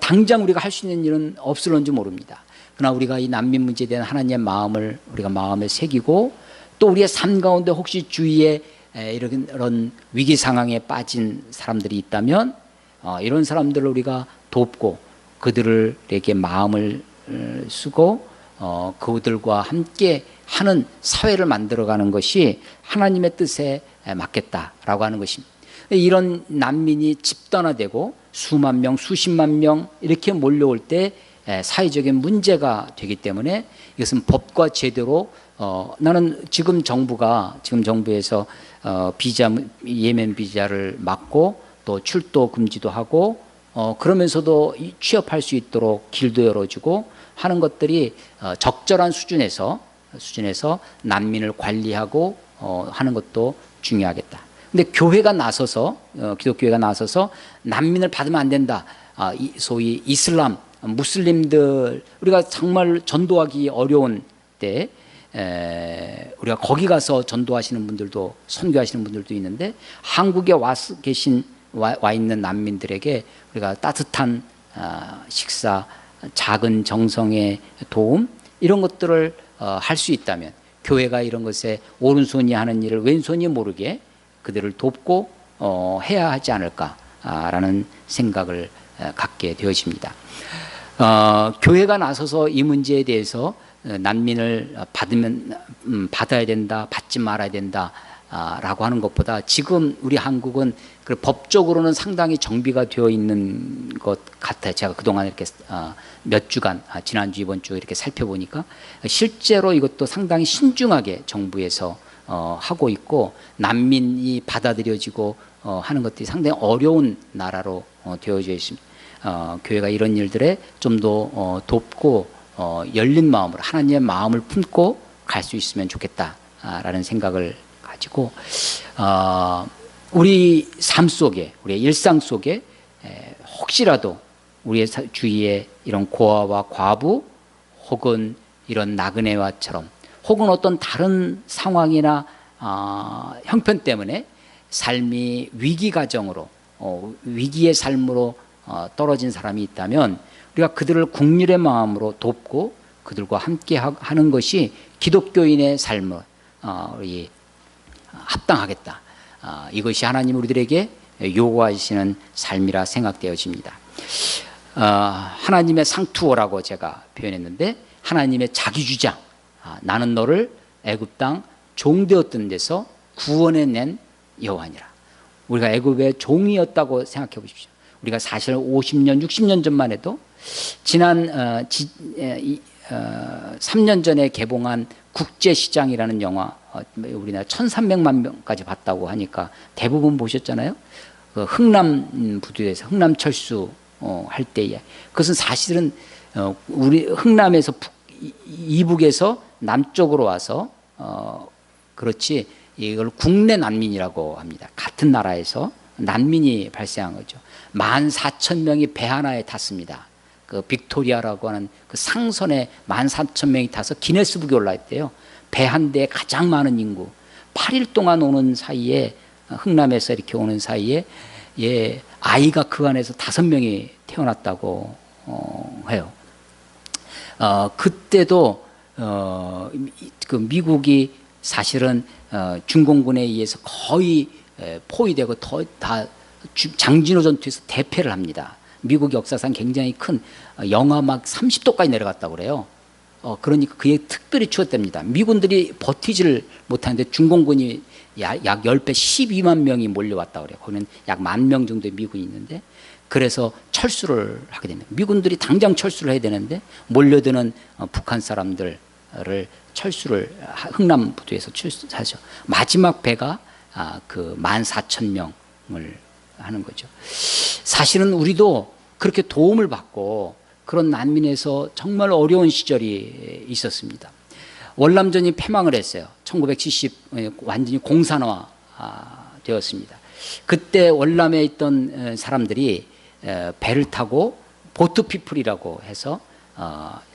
당장 우리가 할 수 있는 일은 없을런지 모릅니다. 그러나 우리가 이 난민 문제에 대한 하나님의 마음을 우리가 마음에 새기고, 또 우리의 삶 가운데 혹시 주위에 이런 위기 상황에 빠진 사람들이 있다면 이런 사람들을 우리가 돕고 그들에게 마음을 쓰고 그들과 함께 하는 사회를 만들어가는 것이 하나님의 뜻에 맞겠다라고 하는 것입니다. 이런 난민이 집단화되고 수만 명, 수십만 명 이렇게 몰려올 때 사회적인 문제가 되기 때문에 이것은 법과 제대로 나는 지금 정부에서 비자 예멘 비자를 막고 또 출도 금지도 하고 그러면서도 취업할 수 있도록 길도 열어주고 하는 것들이 적절한 수준에서 난민을 관리하고 하는 것도 중요하겠다. 근데 교회가 나서서 기독교회가 나서서 난민을 받으면 안 된다. 소위 이슬람 무슬림들 우리가 정말 전도하기 어려운 때 우리가 거기 가서 전도하시는 분들도 선교하시는 분들도 있는데 한국에 와 있는 난민들에게 우리가 따뜻한 식사, 작은 정성의 도움 이런 것들을 할 수 있다면 교회가 이런 것에 오른손이 하는 일을 왼손이 모르게 그들을 돕고 해야 하지 않을까라는 생각을 갖게 되어집니다. 교회가 나서서 이 문제에 대해서 난민을 받아야 된다, 받지 말아야 된다 라고 하는 것보다 지금 우리 한국은 법적으로는 상당히 정비가 되어 있는 것 같아요. 제가 그동안 이렇게 몇 주간 지난주 이번 주 이렇게 살펴보니까 실제로 이것도 상당히 신중하게 정부에서 하고 있고 난민이 받아들여지고 하는 것들이 상당히 어려운 나라로 되어져 있습니다. 교회가 이런 일들에 좀 더 돕고 열린 마음으로 하나님의 마음을 품고 갈 수 있으면 좋겠다라는 생각을 가지고 우리 삶 속에 우리의 일상 속에 혹시라도 우리의 주위에 이런 고아와 과부 혹은 이런 나그네와처럼 혹은 어떤 다른 상황이나 형편 때문에 삶이 위기 가정으로 위기의 삶으로 떨어진 사람이 있다면 우리가 그들을 국률의 마음으로 돕고 그들과 함께 하는 것이 기독교인의 삶을 합당하겠다. 이것이 하나님 우리들에게 요구하시는 삶이라 생각되어집니다. 하나님의 상투어라고 제가 표현했는데 하나님의 자기주장, 나는 너를 애굽 땅 종되었던 데서 구원해낸 여호와니라. 우리가 애굽의 종이었다고 생각해 보십시오. 우리가 사실 50년, 60년 전만 해도 지난 3년 전에 개봉한 국제시장이라는 영화 우리나라 1300만 명까지 봤다고 하니까 대부분 보셨잖아요. 그 흥남 부두에서 흥남철수 할 때에 그것은 사실은 우리 흥남에서 이북에서 남쪽으로 와서 그렇지 이걸 국내 난민이라고 합니다. 같은 나라에서 난민이 발생한 거죠. 14,000명이 배 하나에 탔습니다. 그 빅토리아라고 하는 그 상선에 14,000명이 타서 기네스북에 올라있대요. 배 한 대에 가장 많은 인구 8일 동안 오는 사이에 흥남에서 이렇게 오는 사이에 아이가 그 안에서 5명이 태어났다고 해요. 그때도 그 미국이 사실은 중공군에 의해서 거의 포위되고 다 장진호 전투에서 대패를 합니다. 미국 역사상 굉장히 큰 영하 30도까지 내려갔다고 그래요. 그러니까 그게 특별히 추웠답니다. 미군들이 버티지를 못하는데 중공군이 약 10배 12만 명이 몰려왔다고 그래요. 거기는 약 10,000명 정도의 미군이 있는데 그래서 철수를 하게 됩니다. 미군들이 당장 철수를 해야 되는데 몰려드는 북한 사람들을 철수를 흥남 부두에서 철수하죠. 마지막 배가 그 14,000명을 하는 거죠. 사실은 우리도 그렇게 도움을 받고 그런 난민에서 정말 어려운 시절이 있었습니다. 월남전이 패망을 했어요. 1970 완전히 공산화 되었습니다. 그때 월남에 있던 사람들이 배를 타고 보트피플이라고 해서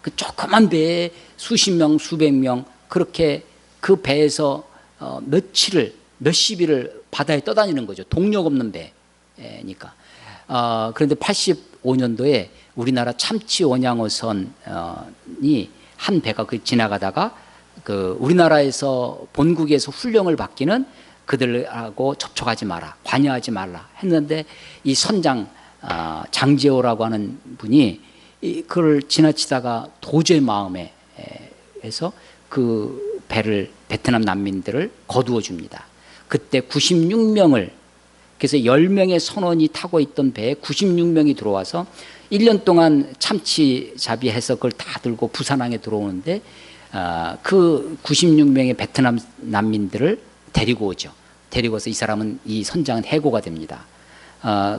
그 조그만 배에 수십 명, 수백 명 그렇게 그 배에서 몇십 일을 바다에 떠다니는 거죠. 동력 없는 배니까. 그런데 85년도에 우리나라 참치 원양어선이 한 배가 지나가다가 그 우리나라에서 본국에서 훈령을 받기는 그들하고 접촉하지 마라, 관여하지 말라 했는데 이 선장 장제호라고 하는 분이 그걸 지나치다가 도저히 마음에 해서 그 배를 베트남 난민들을 거두어 줍니다. 그때 96명을 그래서 10명의 선원이 타고 있던 배에 96명이 들어와서 1년 동안 참치잡이해서 그걸 다 들고 부산항에 들어오는데 그 96명의 베트남 난민들을 데리고 오죠. 데리고 와서 이 사람은 이 선장은 해고가 됩니다.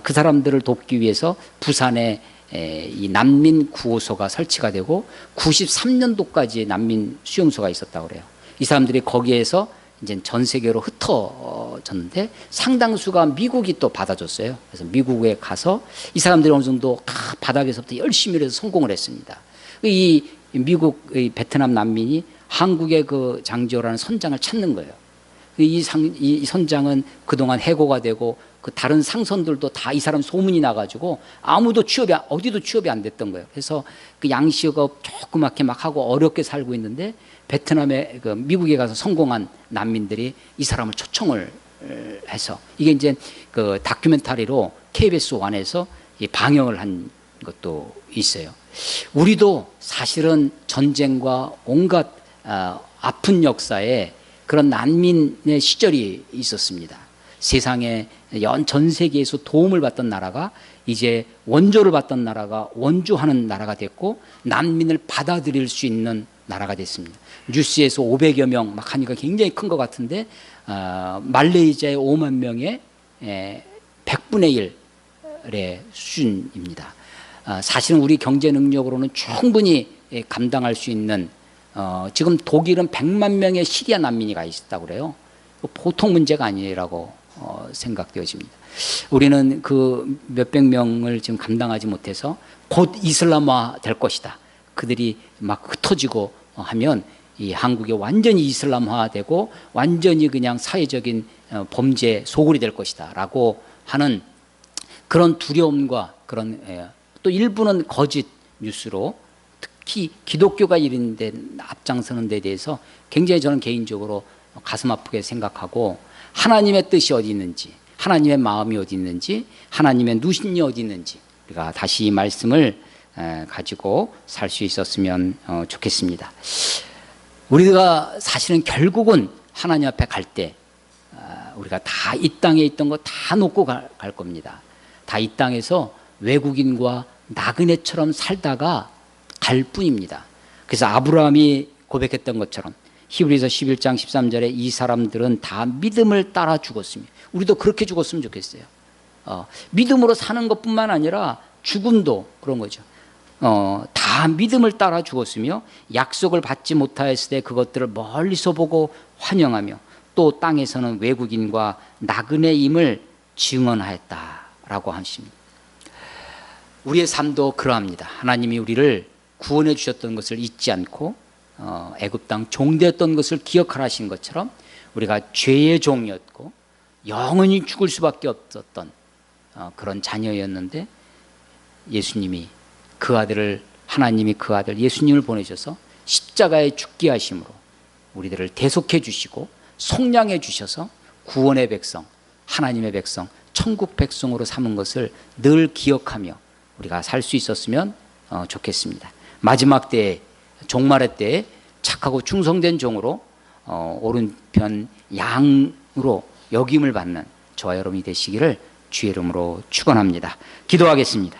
그 사람들을 돕기 위해서 부산에 이 난민 구호소가 설치가 되고 93년도까지 난민 수용소가 있었다고 그래요. 이 사람들이 거기에서 이제 전 세계로 흩어졌는데 상당수가 미국이 또 받아줬어요. 그래서 미국에 가서 이 사람들이 어느 정도 바닥에서부터 열심히 해서 성공을 했습니다. 이 미국 베트남 난민이 한국의 그 장지호라는 선장을 찾는 거예요. 이 선장은 그동안 해고가 되고 그 다른 상선들도 다 이 사람 소문이 나가지고 아무도 어디도 취업이 안 됐던 거예요. 그래서 그 양식업 조그맣게 막 하고 어렵게 살고 있는데 베트남에 그 미국에 가서 성공한 난민들이 이 사람을 초청을 해서 이게 이제 그 다큐멘터리로 KBS 1에서 방영을 한 것도 있어요. 우리도 사실은 전쟁과 온갖 아픈 역사에 그런 난민의 시절이 있었습니다. 세상에 전 세계에서 도움을 받던 나라가 이제 원조를 받던 나라가 원조하는 나라가 됐고 난민을 받아들일 수 있는 나라가 됐습니다. 뉴스에서 500여 명 막 하니까 굉장히 큰 것 같은데 말레이시아의 5만 명의 100분의 1의 수준입니다. 사실은 우리 경제 능력으로는 충분히 감당할 수 있는 지금 독일은 100만 명의 시리아 난민이 가 있다고 그래요. 보통 문제가 아니라고 생각되어집니다. 우리는 그 몇백 명을 지금 감당하지 못해서 곧 이슬람화 될 것이다. 그들이 막 흩어지고 하면 이 한국이 완전히 이슬람화되고 완전히 그냥 사회적인 범죄 소굴이 될 것이다 라고 하는 그런 두려움과 그런 또 일부는 거짓 뉴스로 특히 기독교가 이런 데 앞장서는 데 대해서 굉장히 저는 개인적으로 가슴 아프게 생각하고 하나님의 뜻이 어디 있는지 하나님의 마음이 어디 있는지 하나님의 누신이 어디 있는지 우리가 다시 이 말씀을 가지고 살 수 있었으면 좋겠습니다. 우리가 사실은 결국은 하나님 앞에 갈 때 우리가 다 이 땅에 있던 거 다 놓고 갈 겁니다. 다 이 땅에서 외국인과 나그네처럼 살다가 갈 뿐입니다. 그래서 아브라함이 고백했던 것처럼 히브리서 11장 13절에 이 사람들은 다 믿음을 따라 죽었으며 우리도 그렇게 죽었으면 좋겠어요. 믿음으로 사는 것뿐만 아니라 죽음도 그런 거죠. 다 믿음을 따라 죽었으며 약속을 받지 못하였을 때 그것들을 멀리서 보고 환영하며 또 땅에서는 외국인과 나그네임을 증언하였다라고 하십니다. 우리의 삶도 그러합니다. 하나님이 우리를 구원해 주셨던 것을 잊지 않고 애굽 땅 종되었던 것을 기억하라 하신 것처럼 우리가 죄의 종이었고 영원히 죽을 수밖에 없었던 그런 자녀였는데 예수님이 그 아들을 하나님이 그 아들 예수님을 보내셔서 십자가에 죽게 하심으로 우리들을 대속해 주시고 속량해 주셔서 구원의 백성 하나님의 백성 천국 백성으로 삼은 것을 늘 기억하며 우리가 살 수 있었으면 좋겠습니다. 마지막 때에 종말의 때에 착하고 충성된 종으로 오른편 양으로 여김을 받는 저와 여러분이 되시기를 주의 이름으로 축원합니다. 기도하겠습니다.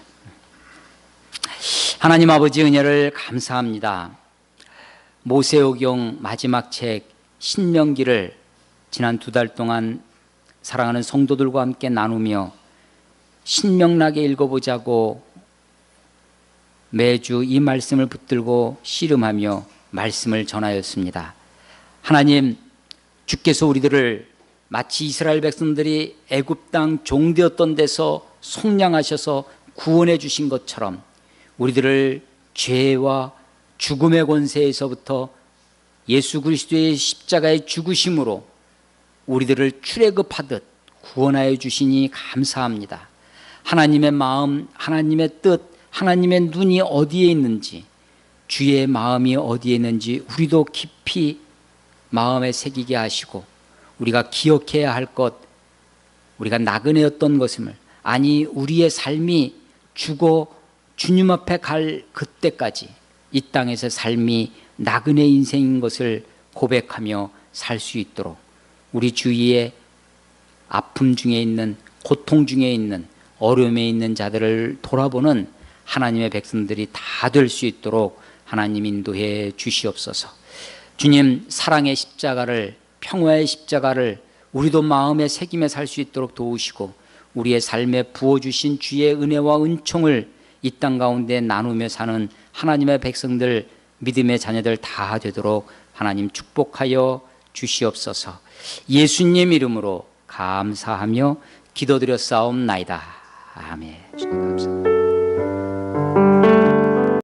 하나님 아버지 은혜를 감사합니다. 모세오경 마지막 책 신명기를 지난 2달 동안 사랑하는 성도들과 함께 나누며 신명나게 읽어보자고 매주 이 말씀을 붙들고 씨름하며 말씀을 전하였습니다. 하나님, 주께서 우리들을 마치 이스라엘 백성들이 애굽 땅 종되었던 데서 속량하셔서 구원해 주신 것처럼 우리들을 죄와 죽음의 권세에서부터 예수 그리스도의 십자가의 죽으심으로 우리들을 출애굽하듯 구원하여 주시니 감사합니다. 하나님의 마음, 하나님의 뜻, 하나님의 눈이 어디에 있는지, 주의 마음이 어디에 있는지 우리도 깊이 마음에 새기게 하시고 우리가 기억해야 할 것, 우리가 나그네였던 것임을, 아니 우리의 삶이 죽어 주님 앞에 갈 그때까지 이 땅에서 삶이 나그네 인생인 것을 고백하며 살 수 있도록 우리 주위에 아픔 중에 있는, 고통 중에 있는, 어려움에 있는 자들을 돌아보는 하나님의 백성들이 다 될 수 있도록 하나님 인도해 주시옵소서. 주님, 사랑의 십자가를, 평화의 십자가를 우리도 마음에 새기며 살 수 있도록 도우시고 우리의 삶에 부어주신 주의 은혜와 은총을 이 땅 가운데 나누며 사는 하나님의 백성들, 믿음의 자녀들 다 되도록 하나님 축복하여 주시옵소서. 예수님 이름으로 감사하며 기도드렸사옵나이다. 아멘. 주님 감사합니다.